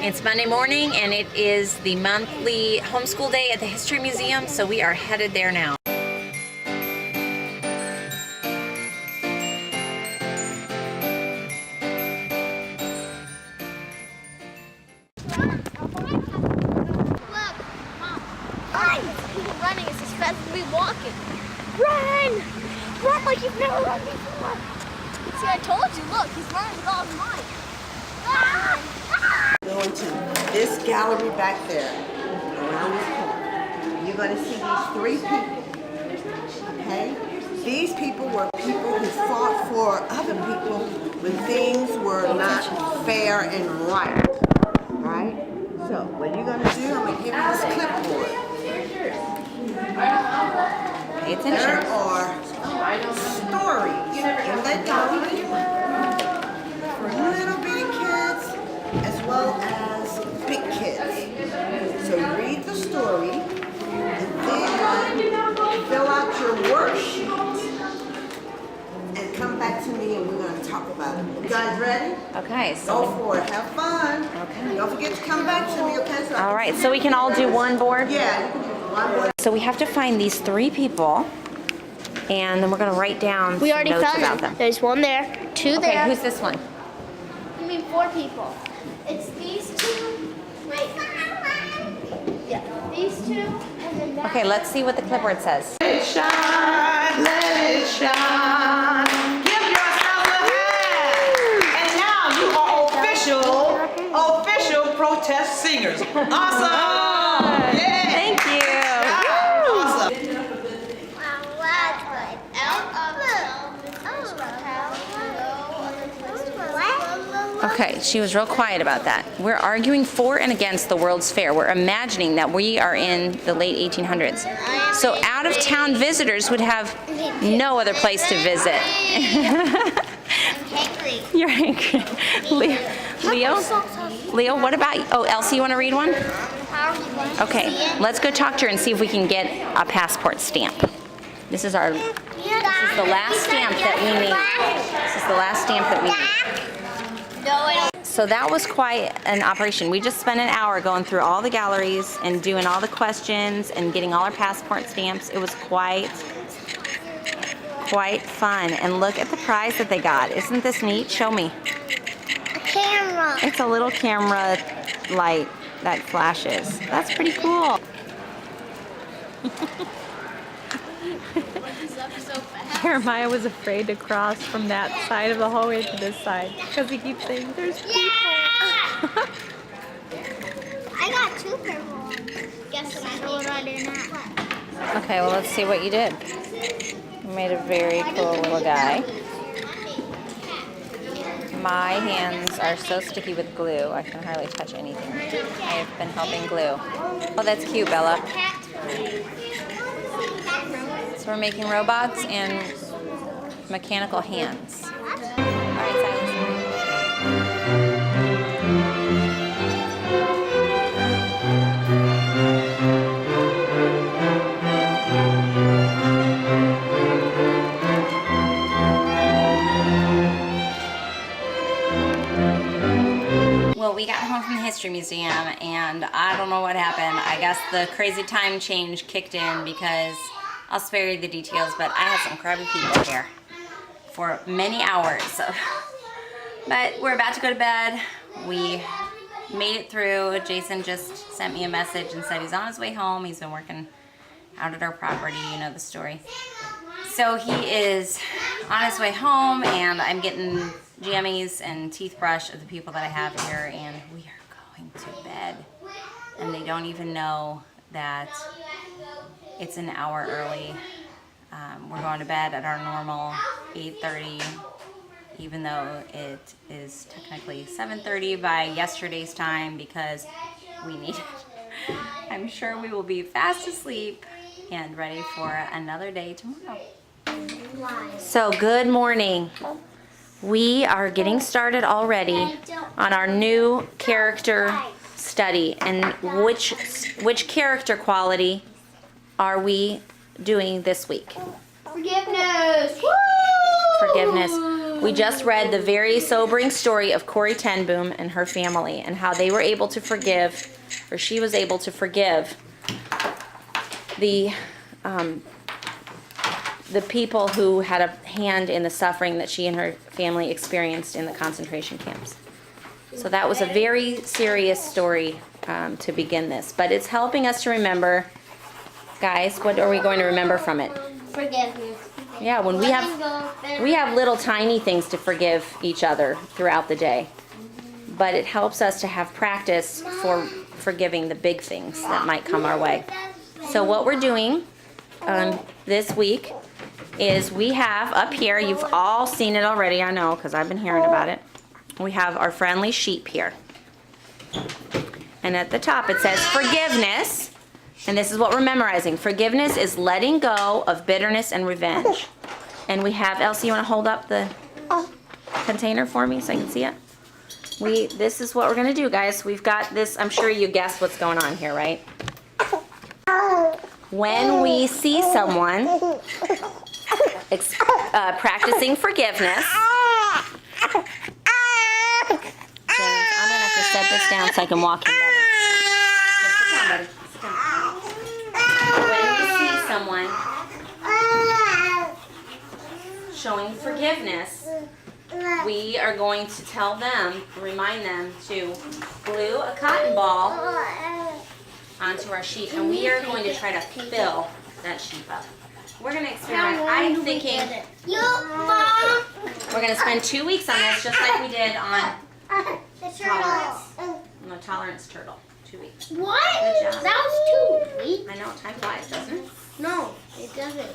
It's Monday morning and it is the monthly homeschool day at the History Museum, so we are headed there now. Running is as fast as we walking. Run! Run like you've never run before. See, I told you, look, he's running with all his might. Going to this gallery back there, around this corner. You're going to see these three people, okay? These people were people who fought for other people when things were not fair and right, right? So, what you're going to do, I'm going to give you this clipboard. Pay attention. There are stories in that gallery for little bitty kids as well as big kids. So you read the story and then fill out your worksheet and come back to me and we're going to talk about it. You guys ready? Okay, so Go for it. Have fun. Okay. Don't forget to come back to me, okay? all right, so we can all do one board? Yeah, you can do one board. So we have to find these three people, and then we're going to write down We some already notes found about them. them. There's one there, two Okay, there. who's this one? You mean four people? It's these two. Wait. Yeah, these two, and then that. Okay, let's see what the clipboard says. Let it shine, let it shine. Give yourself a hand. And now you are official protest singers. Awesome. Yeah. Thank you. Awesome. Okay, she was real quiet about that. We're arguing for and against the World's Fair. We're imagining that we are in the late 1800s. So out-of-town visitors would have no other place to visit. You're angry. Leo, what about you? Oh, Elsie, you want to read one? Okay, let's go talk to her and see if we can get a passport stamp. This is the last stamp that we need. This is the last stamp that we need. So that was quite an operation. We just spent an hour going through all the galleries and doing all the questions and getting all our passport stamps. It was quite fun. And look at the prize that they got. Isn't this neat? Show me. A camera. It's a little camera light that flashes. That's pretty cool. Jeremiah was afraid to cross from that side of the hallway to this side because he keeps saying there's people. Yeah! I got two purple ones. Guess what I didn't have? Okay, well let's see what you did. You made a very cool little guy. My hands are so sticky with glue, I can hardly touch anything. I have been helping glue. Oh, that's cute, Bella. So we're making robots and mechanical hands. All right, Silas. Well, we got home from the History Museum and I don't know what happened. I guess the crazy time change kicked in because I'll spare you the details, but I had some crabby people here for many hours. But we're about to go to bed. We made it through. Jason just sent me a message and said he's on his way home. He's been working out at our property, you know the story. So he is on his way home and I'm getting jammies and teeth brush of the people that I have here and we are going to bed. And they don't even know that it's an hour early. We're going to bed at our normal 8:30, even though it is technically 7:30 by yesterday's time because we need it. I'm sure we will be fast asleep and ready for another day tomorrow. So good morning. We are getting started already on our new character study. And which character quality are we doing this week? Forgiveness. Woo! Forgiveness. We just read the very sobering story of Corrie ten Boom and her family and how they were able to forgive, or she was able to forgive the people who had a hand in the suffering that she and her family experienced in the concentration camps. So that was a very serious story to begin this, but it's helping us to remember, guys, what are we going to remember from it? Forgiveness. Yeah, when we have little tiny things to forgive each other throughout the day, but it helps us to have practice for forgiving the big things that might come our way. So what we're doing this week is we have up here, you've all seen it already, I know, because I've been hearing about it. We have our friendly sheep here. And at the top it says forgiveness. And this is what we're memorizing. Forgiveness is letting go of bitterness and revenge. And we have, Elsie, you want to hold up the container for me so I can see it? This is what we're going to do, guys. We've got this, I'm sure you guessed what's going on here, right? When we see someone practicing forgiveness, James, I'm going to have to set this down so I can walk in better. Just sit down, buddy. Sit down. When we see someone showing forgiveness, we are going to tell them, remind them to glue a cotton ball onto our sheep, and we are going to try to fill that sheep up. We're going to experiment. I'm thinking we're going to spend 2 weeks on this, just like we did on tolerance. No, tolerance turtle. 2 weeks. What? Good job. That was 2 weeks. I know, time flies, doesn't it? No, it doesn't.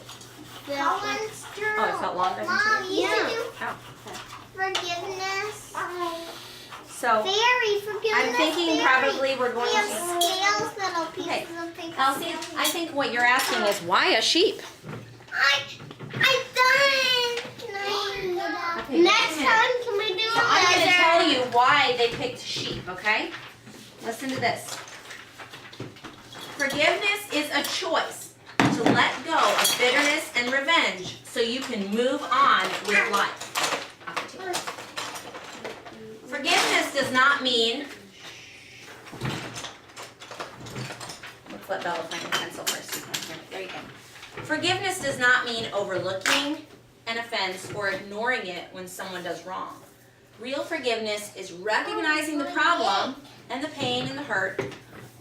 Tolerance turtle. Oh, it felt longer than 2 Mom, weeks? you Yeah. should do Oh. forgiveness. So, Fairy forgiveness. I'm thinking fairy. probably we're going We have to... scales, little pieces Okay. of paper. Elsie, I think what you're asking is why a sheep? I'm done. Can I? Okay, Next time, can we do So I'm going to another? tell you why they picked sheep, okay? Listen to this. Forgiveness is a choice to let go of bitterness and revenge so you can move on with life. Forgiveness does not mean... Let's let Bella find the pencil first. There you go. Forgiveness does not mean overlooking an offense or ignoring it when someone does wrong. Real forgiveness is recognizing the problem and the pain and the hurt,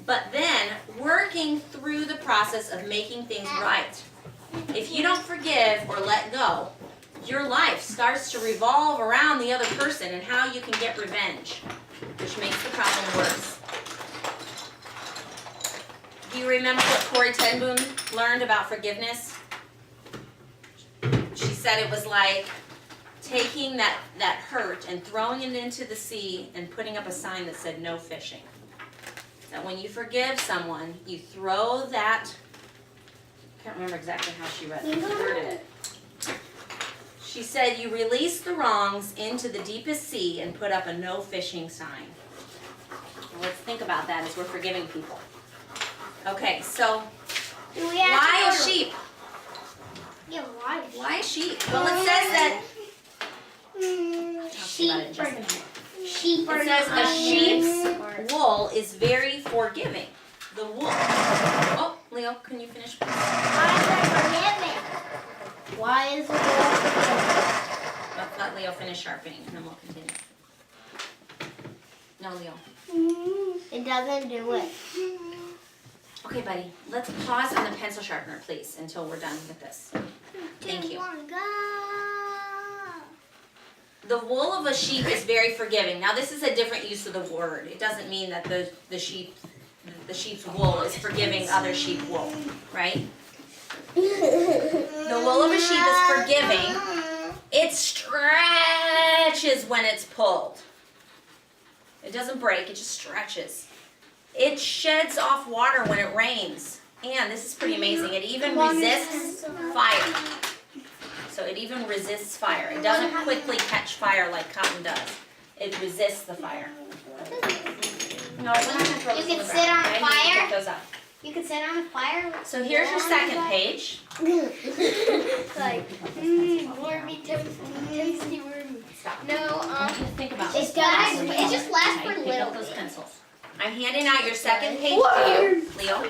but then working through the process of making things right. If you don't forgive or let go, your life starts to revolve around the other person and how you can get revenge, which makes the problem worse. Do you remember what Corrie ten Boom learned about forgiveness? She said it was like taking that hurt and throwing it into the sea and putting up a sign that said no fishing. That when you forgive someone, you throw that, I can't remember exactly how she worded it. She said you release the wrongs into the deepest sea and put up a no fishing sign. Well, let's think about that as we're forgiving people. Okay, so Do we have why to a go to- sheep? Yeah, why? Why a sheep? Well, it says that Sheep Talk or about it in just a minute. sheep or It says a sheep's wool is very forgiving. The wool. Oh, Leo, can you finish? Please? Why is it forgiving? Why is it all Let's let Leo finish sharpening, and then we'll continue. No, Leo. It doesn't do it. Okay, buddy. Let's pause on the pencil sharpener, please, until we're done with this. Thank you. 2, 1, go. The wool of a sheep is very forgiving. Now, this is a different use of the word. It doesn't mean that the sheep's wool is forgiving other sheep wool, right? The wool of a sheep is forgiving. It stretches when it's pulled. It doesn't break, it just stretches. It sheds off water when it rains. And this is pretty amazing. It even resists fire. So it even resists fire. It doesn't quickly catch fire like cotton does. It resists the fire. No, we're not going to throw You this can the sit ground, on okay? fire? You can pick those up. You can sit on a fire. So here's your second page. like, wormy, toasty, wormy? Stop. No, Think about it does. It just lasts for a Pick little up those bit. pencils. I'm handing out your second page to you, Leo.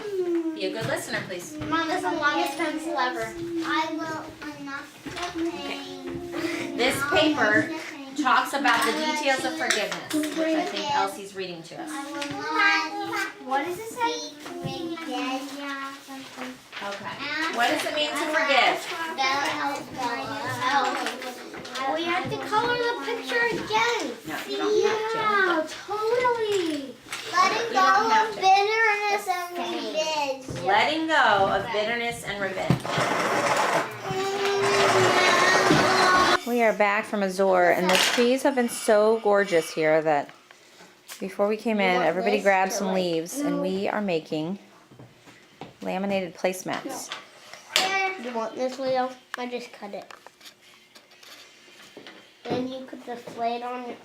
Be a good listener, please. Mom, that's the longest pencil ever. I will unlock the pain. This paper talks about the details of forgiveness, which I think Elsie's reading to us. I will not. What does it say? Okay. What does it mean to forgive? We have to color the picture again. No, you don't have to. Yeah, totally. Letting You go don't have of to. bitterness and revenge. Letting go of bitterness and revenge. We are back from Azor, and the trees have been so gorgeous here that before we came in, everybody grabbed some leaves, and we are making laminated placemats. You want this, Leo? I just cut it. Then you could just lay it on your...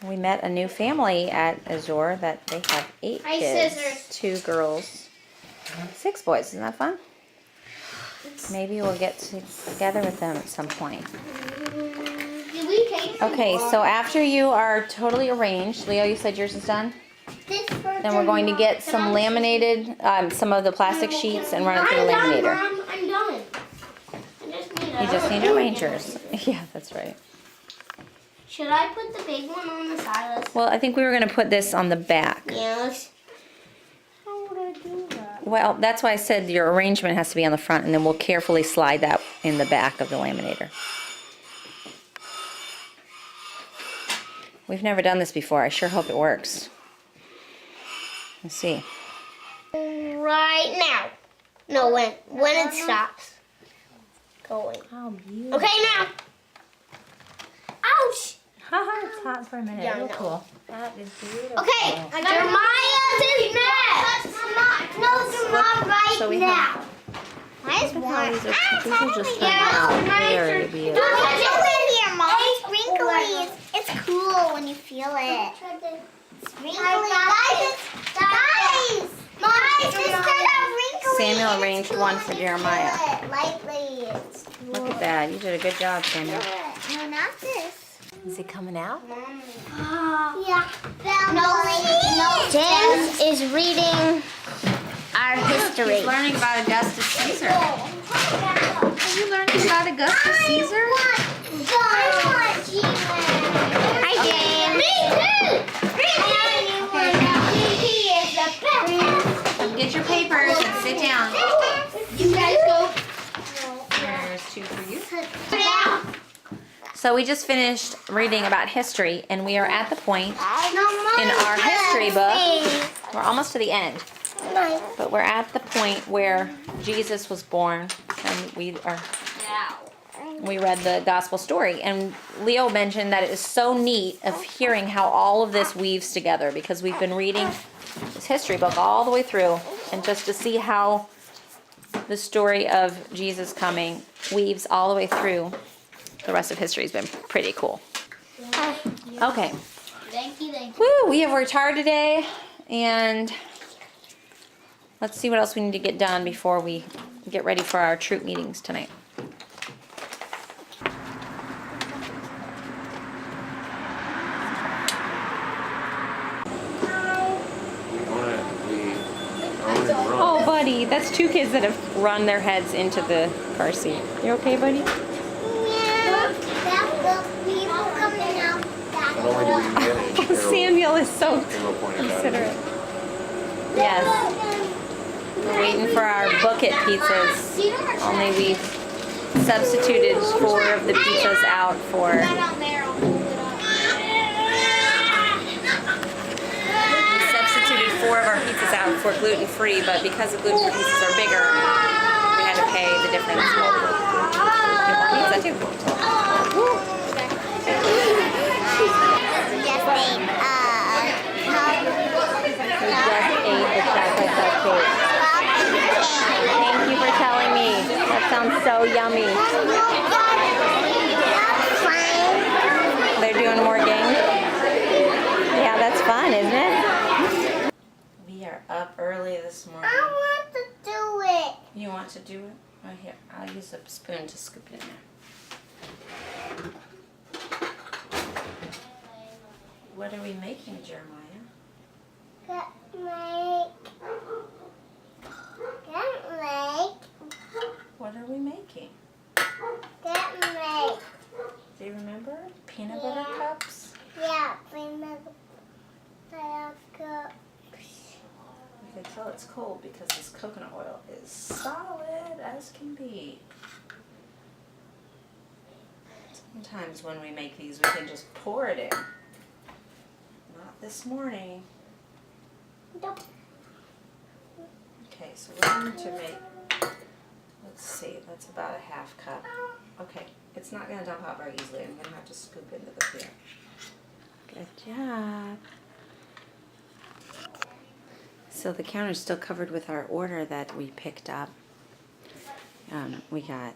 We met a new family at Azor that they have 8 Hi, kids. scissors. 2 girls, 6 boys. Isn't that fun? Maybe we'll get together with them at some point. Did we take some Okay, more? so after you are totally arranged, Leo, you said yours is done? Then we're going to get some laminated, some of the plastic sheets and run it through the laminator. Mom, I'm done. I just need You just need to arrange yours. Yeah, that's right. Should I put the big one on the Silas? Well, I think we were going to put this on the back. Yes. How would I do that? Well, that's why I said your arrangement has to be on the front, and then we'll carefully slide that in the back of the laminator. We've never done this before. I sure hope it works. Let's see. Right now. No, when it stops going. How beautiful. Okay, now. Ouch! Haha, it's hot for a minute. Yeah, I Real know. cool. That is beautiful. Okay, Jeremiah's is next. No, it's not right So we now. have. Why is Wow, one? these are just turning out very beautiful. Don't touch it with your mom. It's wrinkly. It's cool when you feel it. It's wrinkly. Guys! Mom, sister got wrinkly. Samuel arranged one for Jeremiah. Feel it lightly. It's cool. Look at that. You did a good job, Samuel. No, not this. Is it coming out? Yeah. No. James is reading our history. He's learning about Augustus Caesar. Are you learning about Augustus Caesar? Hi, James. Me too. He is the best. Get your papers and sit down. You guys go. There's 2 for you. So we just finished reading about history, and we are at the point in our history book. We're almost to the end, but we're at the point where Jesus was born, and we read the gospel story. And Leo mentioned that it is so neat of hearing how all of this weaves together, because we've been reading this history book all the way through, and just to see how the story of Jesus coming weaves all the way through the rest of history has been pretty cool. Okay. Thank you. Woo, we have worked hard today, and let's see what else we need to get done before we get ready for our troop meetings tonight. Oh, buddy, that's 2 kids that have run their heads into the car seat. You okay, buddy? Yeah. That's the people coming out. Samuel is so considerate. Yes. We're waiting for our bucket pizzas. Only we've substituted 4 of the pizzas out for... We substituted 4 of our pizzas out for gluten-free, but because the gluten-free pizzas are bigger, we had to pay the difference for pizza too. Yes, babe. We just ate the chocolate cupcake. Thank you for telling me. That sounds so yummy. They're doing more games? Yeah, that's fun, isn't it? We are up early this morning. I want to do it. You want to do it? Right here. I'll use a spoon to scoop it in there. What are we making, Jeremiah? What are we making? Do you remember? Peanut butter cups? Yeah, remember. You can tell it's cold because this coconut oil is solid as can be. Sometimes when we make these, we can just pour it in. Not this morning. Okay, so we're going to make, let's see, that's about a half cup. Okay, it's not going to dump out very easily. I'm going to have to scoop into the beer. Good job. So the counter's still covered with our order that we picked up. We got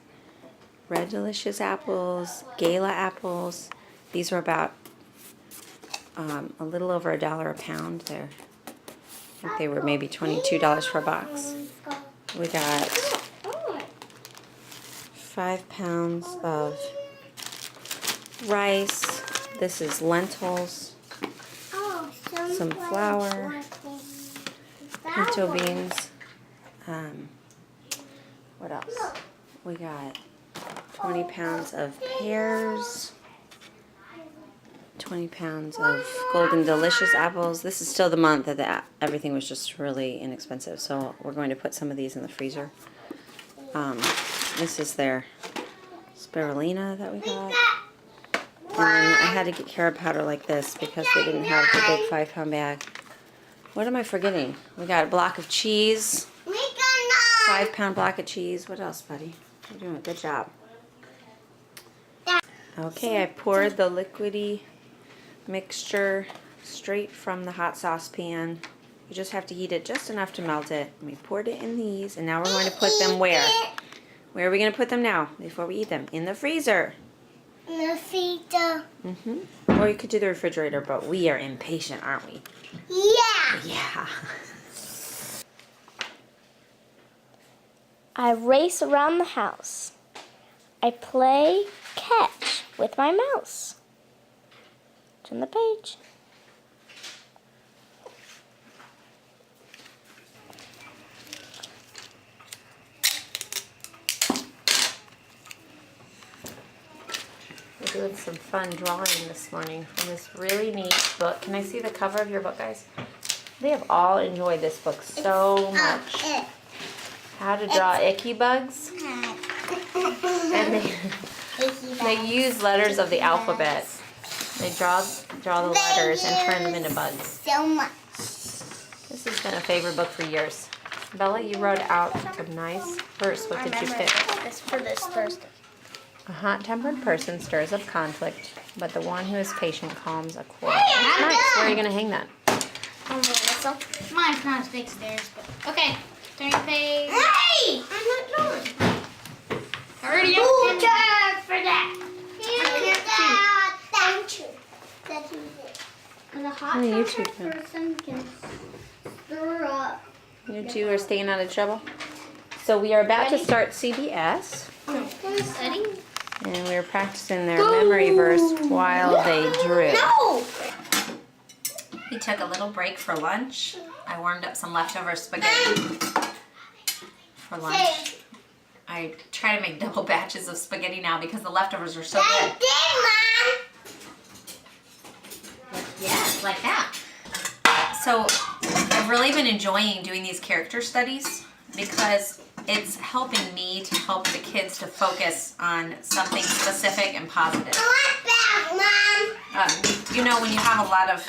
Red Delicious apples, Gala apples. These were about a little over $1 a pound. I think they were maybe $22 for a box. We got 5 pounds of rice. This is lentils, some flour, pinto beans. What else? We got 20 pounds of pears, 20 pounds of Golden Delicious apples. This is still the month that everything was just really inexpensive, so we're going to put some of these in the freezer. This is their spirulina that we got. And I had to get carrot powder like this because they didn't have the big 5-pound bag. What am I forgetting? We got a block of cheese. 5-pound block of cheese. What else, buddy? You're doing a good job. Okay, I poured the liquidy mixture straight from the hot saucepan. You just have to heat it just enough to melt it. We poured it in these, and now we're going to put them where? Where are we going to put them now before we eat them? In the freezer. In the freezer. Or you could do the refrigerator, but we are impatient, aren't we? Yeah. Yeah. I race around the house. I play catch with my mouse. Turn the page. We're doing some fun drawing this morning from this really neat book. Can I see the cover of your book, guys? They have all enjoyed this book so much. How to draw icky bugs. And they use letters of the alphabet. They draw the letters and turn them into bugs. So much. This has been a favorite book for years. Bella, you wrote out a nice verse. What did you pick? This for this Thursday. A hot-tempered person stirs up conflict, but the one who is patient calms a quarrel. That's nice. Where are you going to hang that? Mine's not as big as theirs, but okay. Turn your page. Hey! I'm not drawing. Already Who up. died for that? Thank you. That's it. Because a hot Hey, you tempered two can. person can stir up. You two are staying out of trouble. So we are about to start CBS, Setting. and we are practicing their memory verse while they drew. No! We took a little break for lunch. I warmed up some leftover spaghetti for lunch. I try to make double batches of spaghetti now because the leftovers are so good. Yeah, like that. So I've really been enjoying doing these character studies because it's helping me to help the kids to focus on something specific and positive. You know, when you have a lot of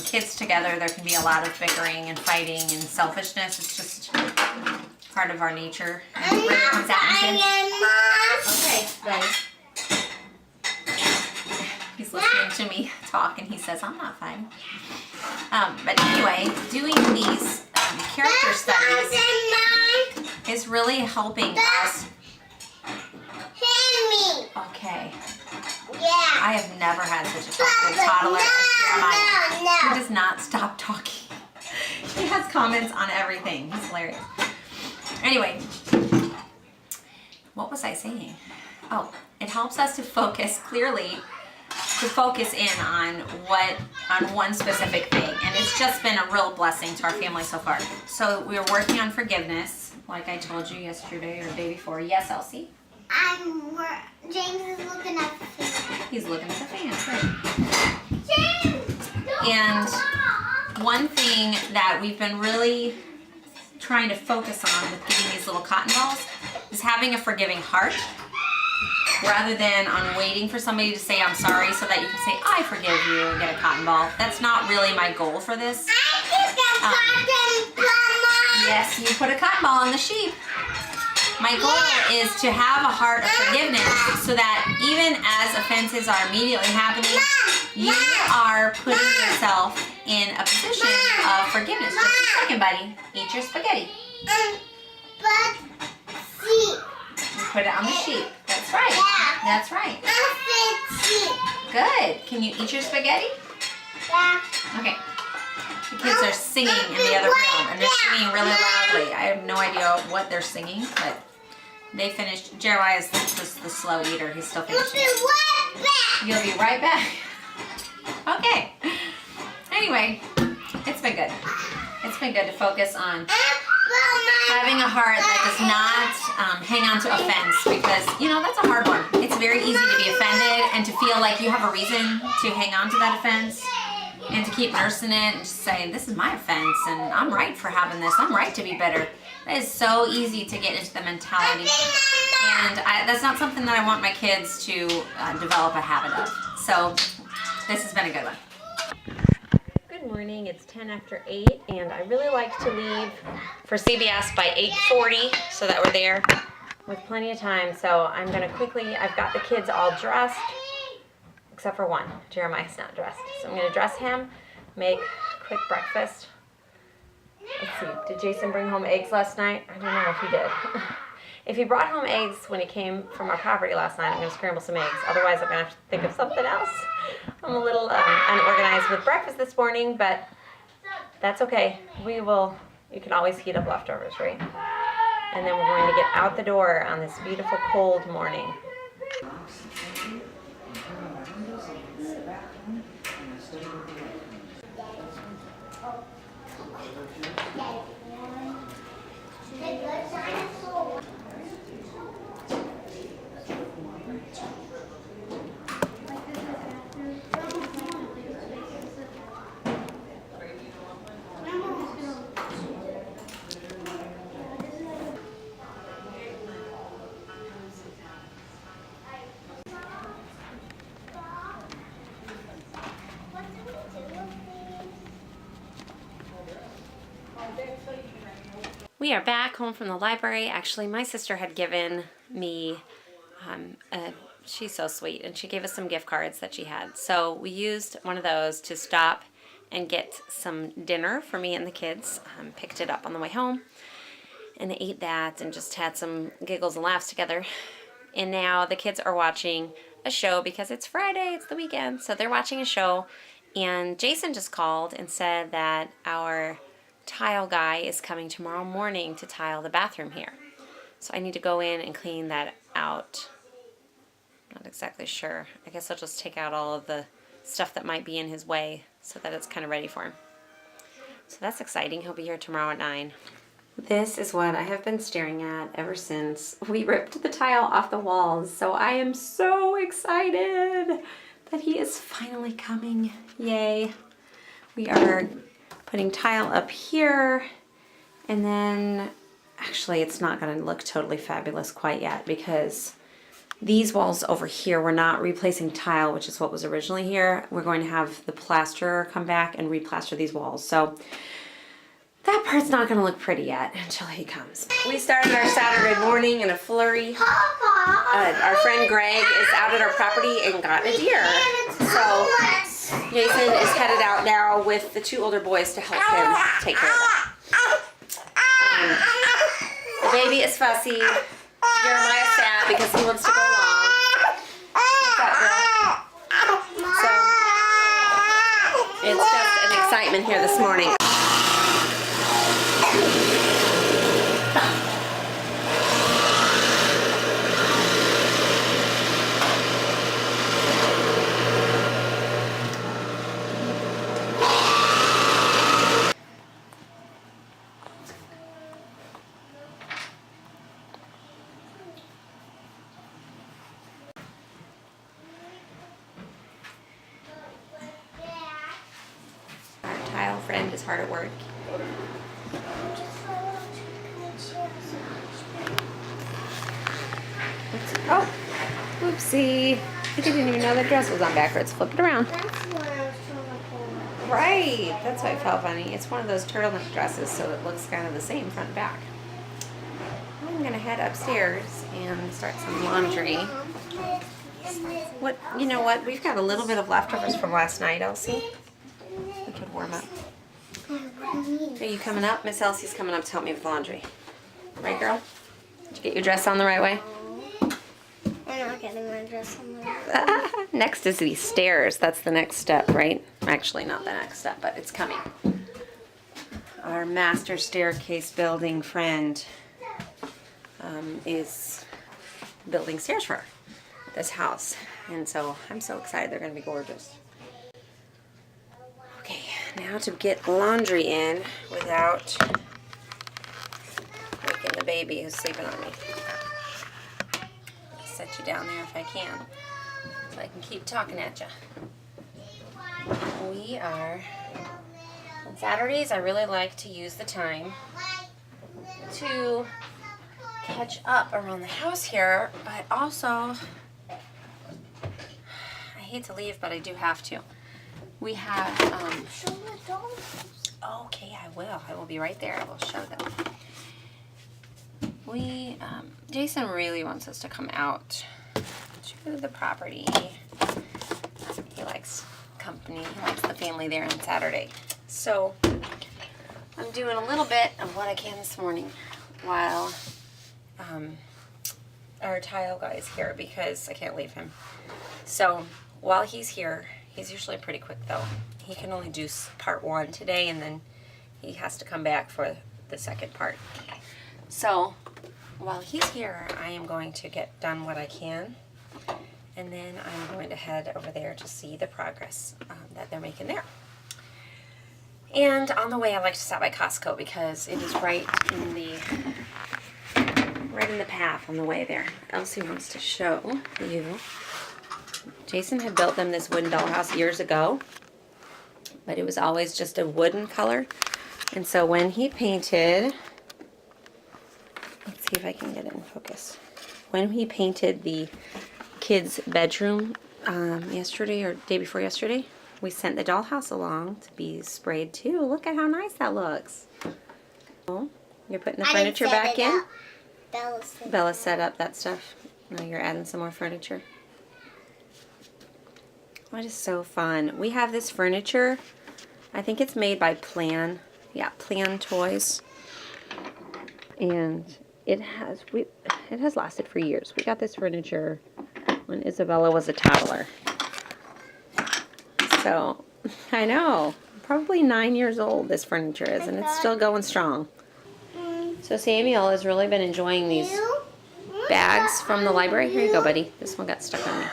kids together, there can be a lot of bickering and fighting and selfishness. It's just part of our nature. And it really comes out in kids. Okay, buddy. He's listening to me talk and he says, I'm not fighting. But anyway, doing these character studies is really helping us. Okay. Yeah. I have never had such a talkative toddler as Jeremiah. He does not stop talking. He has comments on everything. He's hilarious. Anyway, what was I saying? Oh, it helps us to focus clearly to focus in on one specific thing, and it's just been a real blessing to our family so far. So we're working on forgiveness, like I told you yesterday or the day before. Yes, Elsie? James is looking at the fan. He's looking at the fan, right? James! And one thing that we've been really trying to focus on with getting these little cotton balls is having a forgiving heart, rather than on waiting for somebody to say I'm sorry so that you can say I forgive you and get a cotton ball. That's not really my goal for this. Yes, you put a cotton ball on the sheep. My goal is to have a heart of forgiveness so that even as offenses are immediately happening, you are putting yourself in a position of forgiveness. Just a second, buddy. Eat your spaghetti. But sheep. You put it on the sheep. That's right. Yeah. That's right. Sheep. Good. Can you eat your spaghetti? Yeah. Okay. The kids are singing in the other room, and they're singing really loudly. I have no idea what they're singing, but they finished. Jeremiah's just the slow eater. He's still finishing. You'll be right back. Okay. Anyway, it's been good. It's been good to focus on having a heart that does not hang on to offense, because, you know, that's a hard one. It's very easy to be offended and to feel like you have a reason to hang on to that offense and to keep nursing it and just saying, this is my offense and I'm right for having this. I'm right to be bitter. That is so easy to get into the mentality. And that's not something that I want my kids to develop a habit of. So this has been a good one. Good morning. It's 10 after 8, and I really like to leave for CBS by 8:40 so that we're there with plenty of time. So I'm going to quickly, I've got the kids all dressed, except for one. Jeremiah's not dressed. So I'm going to dress him, make a quick breakfast. Let's see, did Jason bring home eggs last night? I don't know if he did. If he brought home eggs when he came from our property last night, I'm going to scramble some eggs. Otherwise, I'm going to have to think of something else. I'm a little unorganized with breakfast this morning, but that's okay. You can always heat up leftovers, right? And then we're going to get out the door on this beautiful cold morning. We are back home from the library. Actually, my sister had given me, she's so sweet, and she gave us some gift cards that she had. So we used one of those to stop and get some dinner for me and the kids. Picked it up on the way home and ate that and just had some giggles and laughs together. And now the kids are watching a show because it's Friday, it's the weekend. So they're watching a show, and Jason just called and said that our tile guy is coming tomorrow morning to tile the bathroom here. So I need to go in and clean that out. Not exactly sure. I guess I'll just take out all of the stuff that might be in his way so that it's kind of ready for him. So that's exciting. He'll be here tomorrow at 9. This is what I have been staring at ever since we ripped the tile off the walls. So I am so excited that he is finally coming. Yay. We are putting tile up here, and then actually it's not going to look totally fabulous quite yet because these walls over here, we're not replacing tile, which is what was originally here. We're going to have the plasterer come back and replaster these walls. So that part's not going to look pretty yet until he comes. We started our Saturday morning in a flurry. Our friend Greg is out at our property and got a deer. So Jason is headed out now with the 2 older boys to help him take care of that. The baby is fussy. Jeremiah's sad because he wants to go along. What's up, girl? So it's just an excitement here this morning. friend is hard at work. Oh, whoopsie. I didn't even know the dress was on backwards. Flip it around. That's what I was trying to pull. Right, that's why it felt funny. It's one of those turtleneck dresses, so it looks kind of the same front and back. I'm gonna head upstairs and start some laundry. What, you know what? We've got a little bit of leftovers from last night, Elsie. We could warm up. Are you coming up? Miss Elsie's coming up to help me with laundry. Right, girl? Did you get your dress on the right way? I'm not getting my dress on the Next is these stairs. That's the next step, right? Actually, not the next step, but it's coming. Our master staircase building friend is building stairs for this house. And so I'm so excited. They're going to be gorgeous. Okay, now to get laundry in without waking the baby who's sleeping on me. Set you down there if I can, so I can keep talking at you. We are, on Saturdays I really like to use the time to catch up around the house here, but also, I hate to leave, but I do have to. We have, show the dolls. okay, I will be right there. I will show them. We, Jason really wants us to come out to the property. He likes company. He likes the family there on Saturday. So I'm doing a little bit of what I can this morning while our tile guy is here because I can't leave him. So while he's here, he's usually pretty quick though. He can only do part 1 today and then he has to come back for the second part. So while he's here, I am going to get done what I can, and then I'm going to head over there to see the progress that they're making there. And on the way, I like to stop by Costco because it is right in the path on the way there. Elsie wants to show you. Jason had built them this wooden dollhouse years ago, but it was always just a wooden color. And so when he painted, let's see if I can get it in focus. When he painted the kids' bedroom yesterday or day before yesterday, we sent the dollhouse along to be sprayed too. Look at how nice that looks. Oh, you're putting the furniture back in? Bella set up that stuff. Now you're adding some more furniture. That is so fun. We have this furniture. I think it's made by Plan. Yeah, Plan Toys. And it has lasted for years. We got this furniture when Isabella was a toddler. So, I know. Probably 9 years old this furniture is, and it's still going strong. So Samuel has really been enjoying these bags from the library. Here you go, buddy. This one got stuck on me.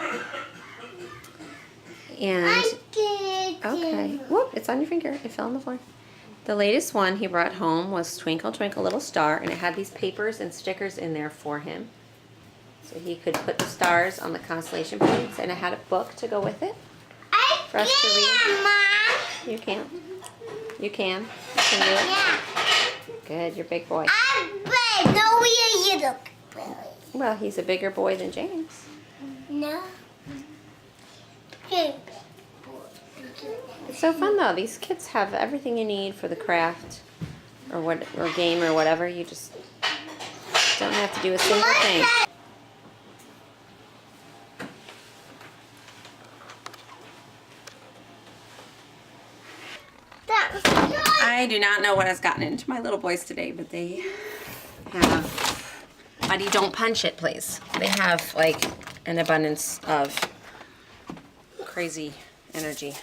And, okay. Whoop, it's on your finger. It fell on the floor. The latest one he brought home was Twinkle Twinkle Little Star, and it had these papers and stickers in there for him. So he could put the stars on the constellation points, and it had a book to go with it for us to read. Mom. You can. You can. You can do it. Yeah. Good, you're a big boy. I'm big. No, you look big. Well, he's a bigger boy than James. No. Big. It's so fun though. These kids have everything you need for the craft or game or whatever. You just don't have to do a single thing. I do not know what has gotten into my little boys today, but they have, buddy, don't punch it, please. They have like an abundance of crazy energy.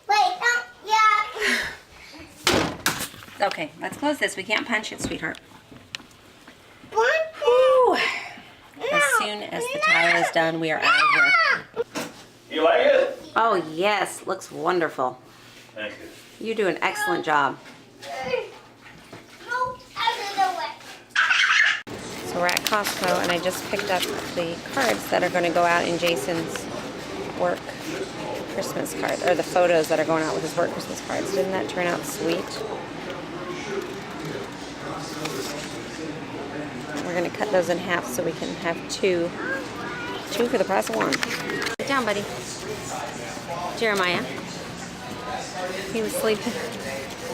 Wait, yeah. Okay, let's close this. We can't punch it, sweetheart. What? Woo. As soon as the tile is done, we are out of here. You like it? Oh yes, looks wonderful. Thank you. You do an excellent job. No, out of the way. So we're at Costco, and I just picked up the cards that are going to go out in Jason's work Christmas cards, or the photos that are going out with his work Christmas cards. Didn't that turn out sweet? We're gonna cut those in half so we can have two for the price of one. Sit down, buddy. Jeremiah. He was sleeping.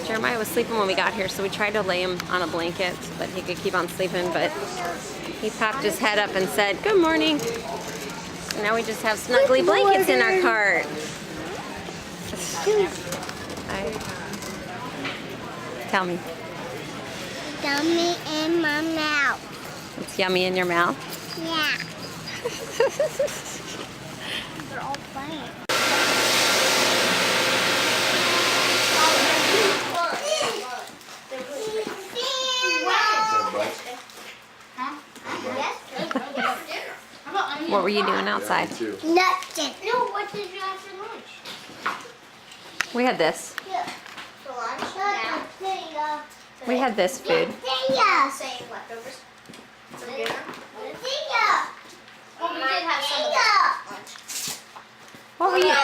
Jeremiah was sleeping when we got here, so we tried to lay him on a blanket so that he could keep on sleeping, but he popped his head up and said, "Good morning." So now we just have snuggly blankets in our cart. Tell me. Yummy in my mouth. It's yummy in your mouth? Yeah. They're all playing. What were you doing outside? Nothing. No, what did you have for lunch? We had this. For lunch? Yeah. We had this food. Saying leftovers for dinner. Well, we did have some of that lunch. What were you?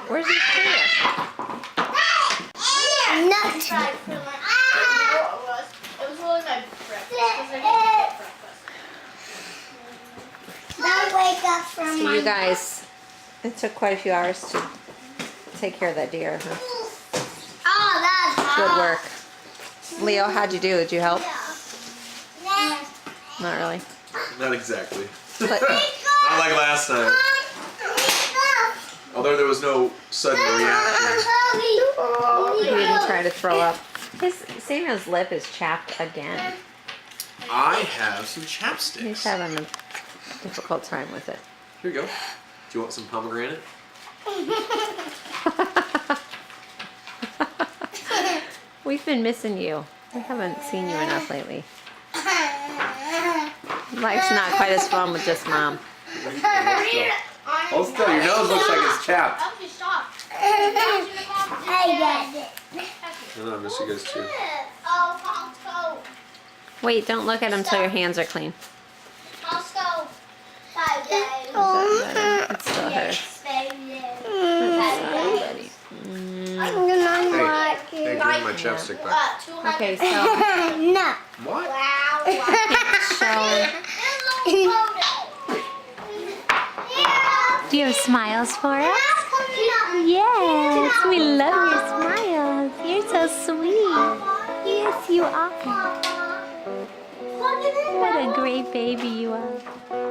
Where's your cereal? Nothing. Tried for lunch. It was really my breakfast because I didn't get breakfast. Don't wake up from So you guys, it took quite a few hours to take care of that deer, huh? Oh, that's Good hot. work. Leo, how'd you do? Did you help? Yeah. Not really. Not exactly. But Not like last time. Although there was no sudden reaction. he didn't try to throw up. Samuel's lip is chapped again. I have some He's chapsticks. having a difficult time with it. Here you go. Do you want some pomegranate? We've been missing you. We haven't seen you enough lately. Life's not quite as fun with just mom. Hold still. Your nose looks like it's chapped. Elsie, stop. I got it. I know, I miss you guys too. Oh, Costco. Wait, don't look at him until your hands are clean. Costco. Bye, guys. It still hurts. Sorry, buddy. I'm gonna Hey, give me my chapstick back. Okay, so No. What? show. Do you have smiles for us? Yes, we love your smiles. You're so sweet. Yes, you are. What a great baby you are.